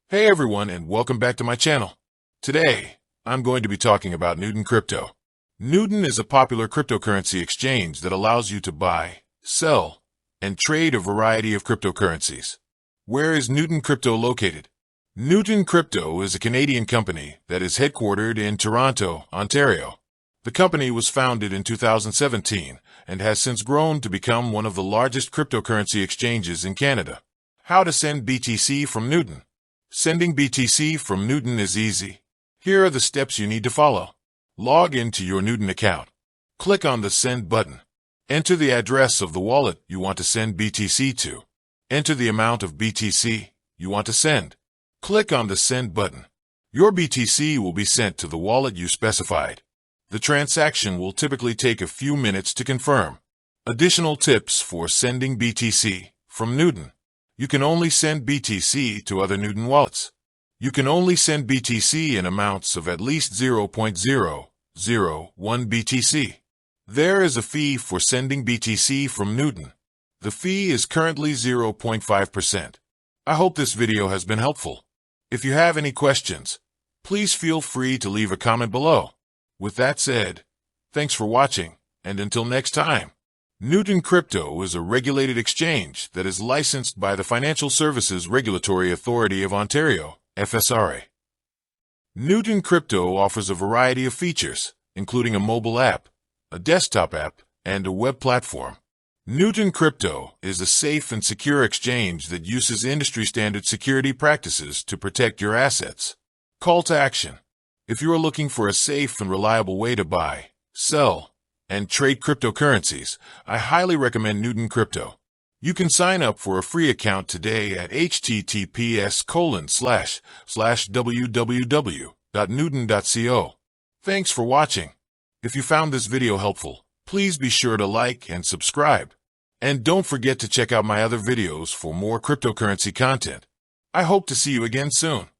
Hey everyone, and welcome back to my channel. Today, I'm going to be talking about Nuggs Crypto. Nuggs is a popular cryptocurrency exchange that allows you to buy, sell, and trade a variety of cryptocurrencies. Where is Nuggs Crypto located? Nuggs Crypto is a Canadian company that is headquartered in Toronto, Ontario. The company was founded in 2017 and has since grown to become one of the largest cryptocurrency exchanges in Canada. How to send BTC from Nuggs? Sending BTC from Nuggs is easy. Here are the steps you need to follow. Log into your Nuggs account. Click on the Send button. Enter the address of the wallet you want to send BTC to. Enter the amount of BTC you want to send. Click on the Send button. Your BTC will be sent to the wallet you specified. The transaction will typically take a few minutes to confirm. Additional tips for sending BTC from Nuggs. You can only send BTC to other Nuggs wallets. You can only send BTC in amounts of at least 0.001 BTC. There is a fee for sending BTC from Nuggs. The fee is currently 0.5%. I hope this video has been helpful. If you have any questions, please feel free to leave a comment below. With that said, thanks for watching, and until next time. Nuggs Crypto is a regulated exchange that is licensed by the Financial Services Regulatory Authority of Ontario, FSRA. Nuggs Crypto offers a variety of features, including a mobile app, a desktop app, and a web platform. Nuggs Crypto is a safe and secure exchange that uses industry-standard security practices to protect your assets. Call to action. If you are looking for a safe and reliable way to buy, sell, and trade cryptocurrencies, I highly recommend Nuggs Crypto. You can sign up for a free account today at https://www.nuggs.co. Thanks for watching. If you found this video helpful, please be sure to like and subscribe. And don't forget to check out my other videos for more cryptocurrency content. I hope to see you again soon.